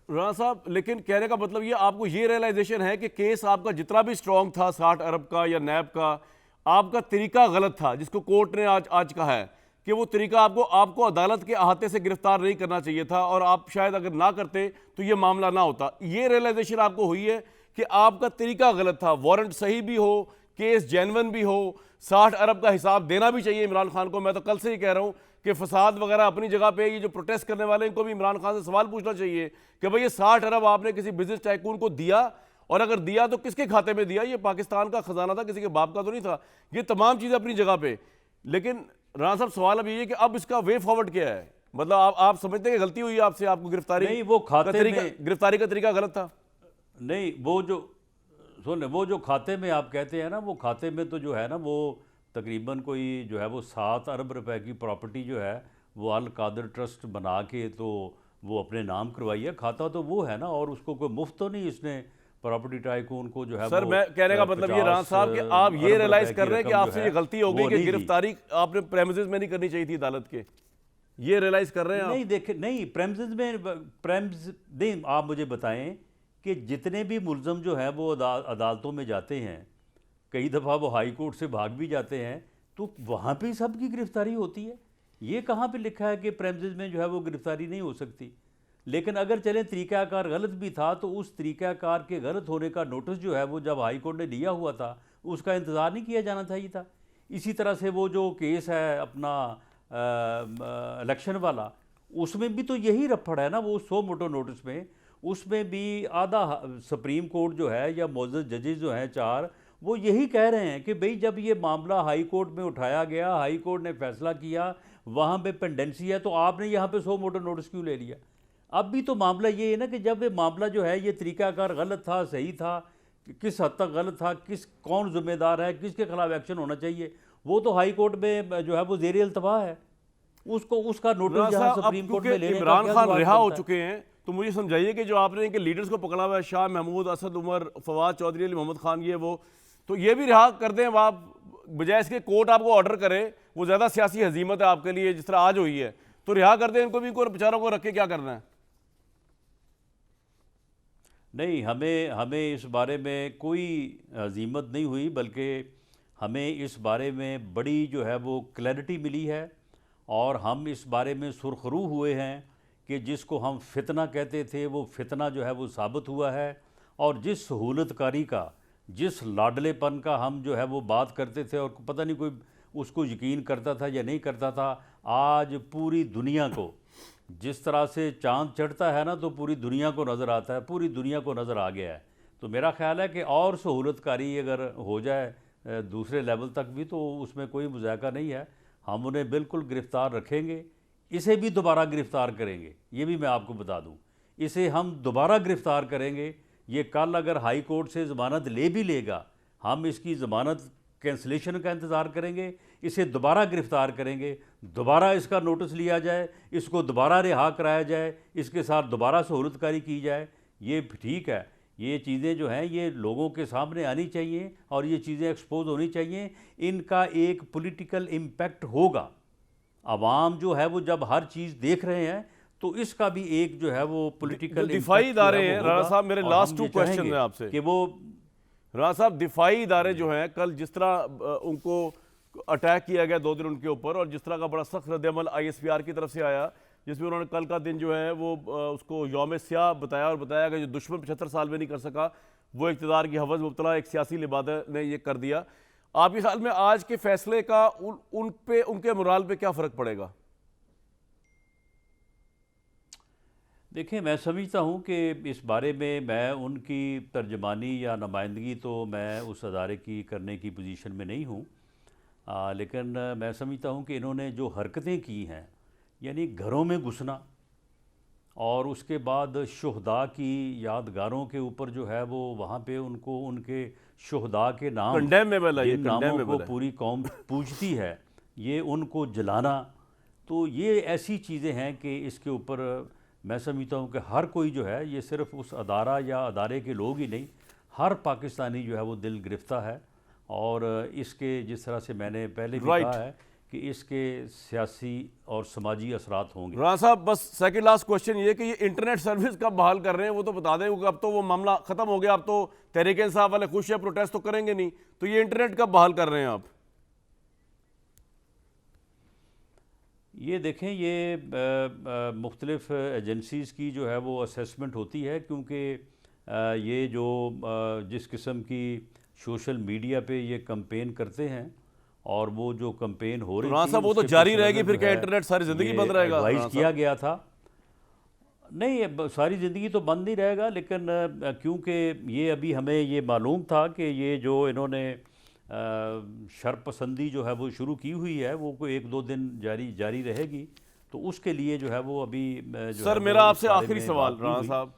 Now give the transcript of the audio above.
राणा साहब, लेकिन कहने का मतलब ये आपको ये रियलाइजेशन है कि केस आपका जितना भी स्ट्रांग था 60 अरब का या नैब का, आपका तरीका गलत था, जिसको कोर्ट ने आज आज कहा है कि वो तरीका आपको आपको अदालत के अहाते से गिरफ्तार नहीं करना चाहिए था, और आप शायद अगर ना करते तो ये मामला ना होता। ये रियलाइजेशन आपको हुई है कि आपका तरीका गलत था, वारंट सही भी हो, केस जेन्युइन भी हो, 60 अरब का हिसाब देना भी चाहिए इमरान खान को। मैं तो कल से ही कह रहा हूं कि फसाद वगैरह अपनी जगह पे, ये जो प्रोटेस्ट करने वाले इनको भी इमरान खान से सवाल पूछना चाहिए कि भाई ये 60 अरब आपने किसी बिजनेस टाइकून को दिया, और अगर दिया तो किसके खाते में दिया? ये पाकिस्तान का खजाना था, किसी के बाप का तो नहीं था। ये तमाम चीज़ें अपनी जगह पे, लेकिन राणा साहब सवाल अब ये है कि अब इसका वे फॉरवर्ड क्या है? मतलब आप समझते हैं कि गलती हुई है आपसे, आपको नहीं, वो खाते में गिरफ्तारी का तरीका गलत था? नहीं, वो जो सुन, वो जो खाते में आप कहते हैं ना, वो खाते में तो जो है ना, वो तकरीबन कोई जो है वो 7 अरब रुपए की प्रॉपर्टी जो है वो अल कादर ट्रस्ट बना के तो वो अपने नाम करवाई है। खाता तो वो है ना, और उसको कोई मुफ्त तो नहीं इसने प्रॉपर्टी टाइकून को जो है सर वो मैं कहने का मतलब ये राणा साहब कि आप ये रियलाइज कर रहे हैं कि आपसे ये गलती हो गई कि गिरफ्तारी आपने प्रेमिसेस में नहीं करनी चाहिए थी अदालत के, ये रियलाइज कर रहे हैं नहीं आप? देखे, नहीं प्रेमिसेस में प्रेमिस नहीं, आप मुझे बताएं कि जितने भी मुलजम जो हैं वो अदालतों में जाते हैं, कई दफ़ा वो हाई कोर्ट से भाग भी जाते हैं, तो वहाँ पे सबकी गिरफ्तारी होती है। ये कहाँ पे लिखा है कि प्रेमिसेस में जो है वो गिरफ्तारी नहीं हो सकती? लेकिन अगर चले तरीक़ाकार गलत भी था, तो उस तरीक़ाकार के गलत होने का नोटिस जो है वो जब हाई कोर्ट ने लिया हुआ था, उसका इंतज़ार नहीं किया जाना चाहिए था। इसी तरह से वो जो केस है अपना इलेक्शन वाला, उसमें भी तो यही रफड़ है ना, वो 100 मोटो नोटिस में, उसमें भी आधा सुप्रीम कोर्ट जो है या मोअज़्ज़ज़ जजेस जो हैं 4, वो यही कह रहे हैं कि भाई जब ये मामला हाई कोर्ट में उठाया गया, हाई कोर्ट ने फैसला किया, वहाँ पे पेंडेंसी है, तो आपने यहाँ पे 100 मोटो नोटिस क्यों ले लिया? अब भी तो मामला ये है ना कि जब ये मामला जो है ये तरीक़ाकार गलत था, सही था, किस हद तक गलत था, कौन ज़िम्मेदार है, किसके खिलाफ एक्शन होना चाहिए, वो तो हाई कोर्ट में जो है वो ज़ेर अल्तवा है। उसको उसका नोटिस जहाँ अब सुप्रीम कोर्ट में क्योंकि लेने का इमरान क्या खान जवाब रिहा हो बनता है? चुके हैं, तो मुझे समझाइए कि जो आपने इनके लीडर्स को पकड़ा हुआ है, शाह महमूद, असद उमर, फवाद चौधरी, अली मोहम्मद खान, ये वो, तो ये भी रिहा कर दें आप, बजाय इसके कोर्ट आपको ऑर्डर करे, वो ज़्यादा सियासी हजीमत है आपके लिए जिस तरह आज हुई है, तो रिहा कर दें इनको भी, इनको बेचारों को रख के क्या करना है? नहीं, हमें हमें इस बारे में कोई अज़ीमत नहीं हुई, बल्कि हमें इस बारे में बड़ी जो है वो क्लैरिटी मिली है, और हम इस बारे में सुरखरू हुए हैं कि जिसको हम फितना कहते थे वो फितना जो है वो साबित हुआ है, और जिस सहूलतकारी का, जिस लाडलेपन का हम जो है वो बात करते थे और पता नहीं कोई उसको यकीन करता था या नहीं करता था, आज पूरी दुनिया को, जिस तरह से चांद चढ़ता है ना तो पूरी दुनिया को नज़र आता है, पूरी दुनिया को नज़र आ गया है। तो मेरा ख्याल है कि और सहूलतकारी अगर हो जाए दूसरे लेवल तक भी, तो उसमें कोई मुज़ायका नहीं है। हम उन्हें बिल्कुल गिरफ़्तार रखेंगे, इसे भी दोबारा गिरफ़्तार करेंगे, ये भी मैं आपको बता दूं। इसे हम दोबारा गिरफ़्तार करेंगे। ये कल अगर हाई कोर्ट से ज़मानत ले भी लेगा, हम इसकी ज़मानत कैंसलेशन का इंतज़ार करेंगे, इसे दोबारा गिरफ़्तार करेंगे, दोबारा इसका नोटिस लिया जाए, इसको दोबारा रिहा कराया जाए, इसके साथ दोबारा सहूलतकारी की जाए। ये ठीक है, ये चीज़ें जो हैं ये लोगों के सामने आनी चाहिए और ये चीज़ें एक्सपोज होनी चाहिए। इनका एक पॉलिटिकल इम्पैक्ट होगा। आवाम जो है वो जब हर चीज़ देख रहे हैं, तो इसका भी एक जो है वो जो पॉलिटिकल दिफाई इम्पैक्ट जो है इदारे वो हैं राणा होगा, साहब, मेरे और लास्ट हम टू ये क्वेश्चन चाहेंगे है आपसे। कि वो राणा साहब, दिफाई इदारे जो हैं, कल जिस तरह उनको अटैक किया गया 2 दिन उनके ऊपर, और जिस तरह का बड़ा सख्त रद्दअमल ISPR की तरफ से आया, जिसमें उन्होंने कल का दिन जो है वो उसको यौम स्याह बताया, और बताया कि जो दुश्मन 75 साल में नहीं कर सका, वो इक़्तिदार की हवस मुब्तला एक सियासी लिबादा ने ये कर दिया। आपके ख्याल में आज के फैसले का उन पे, उनके मोराल पे क्या फ़र्क पड़ेगा? देखिए, मैं समझता हूँ कि इस बारे में मैं उनकी तर्जमानी या नुमाइंदगी तो मैं उस अदारे की करने की पोजीशन में नहीं हूँ। लेकिन मैं समझता हूँ कि इन्होंने जो हरकतें की हैं, यानी घरों में घुसना और उसके बाद शुहदा की यादगारों के ऊपर जो है वो वहाँ पे उनको उनके शुहदा के नाम, कंडेमेबल है, ये जिन नामों को कंडेमेबल है। पूरी कौम पूजती है, ये उनको जलाना, तो ये ऐसी चीज़ें हैं कि इसके ऊपर मैं समझता हूँ कि हर कोई जो है, ये सिर्फ उस अदारा या अदारे के लोग ही नहीं, हर पाकिस्तानी जो है वो दिल गिरफ्ता है। और इसके जिस तरह से मैंने पहले भी कहा राइट। है कि इसके सियासी और समाजी असरात होंगे। राणा साहब, बस सेकंड लास्ट क्वेश्चन ये कि ये इंटरनेट सर्विस कब बहाल कर रहे हैं वो तो बता दें, क्योंकि अब तो वो मामला खत्म हो गया। अब तो तहरीक इंसाफ वाले खुश है, प्रोटेस्ट तो करेंगे नहीं, तो ये इंटरनेट कब बहाल कर रहे हैं आप? ये देखें, ये मुख्तलिफ एजेंसीज़ की जो है वो असेसमेंट होती है, क्योंकि ये जो जिस किस्म की सोशल मीडिया पे ये कैंपेन करते हैं और वो जो कैंपेन हो तो रही राणा थी साहब, वो तो उसके जारी पेश रहेगी नज़र फिर जो क्या है इंटरनेट सारी जिंदगी ये बंद रहेगा? एडवाइस राणा किया साहब, गया था। नहीं, सारी ज़िंदगी तो बंद नहीं रहेगा, लेकिन क्योंकि ये अभी हमें ये मालूम था कि ये जो इन्होंने शरपसंदी जो है वो शुरू की हुई है वो कोई 1-2 दिन जारी रहेगी, तो उसके लिए जो है वो अभी जो सर है मेरा वो इस आपसे बारे आखिरी में सवाल बात नहीं राणा हुई। साहब,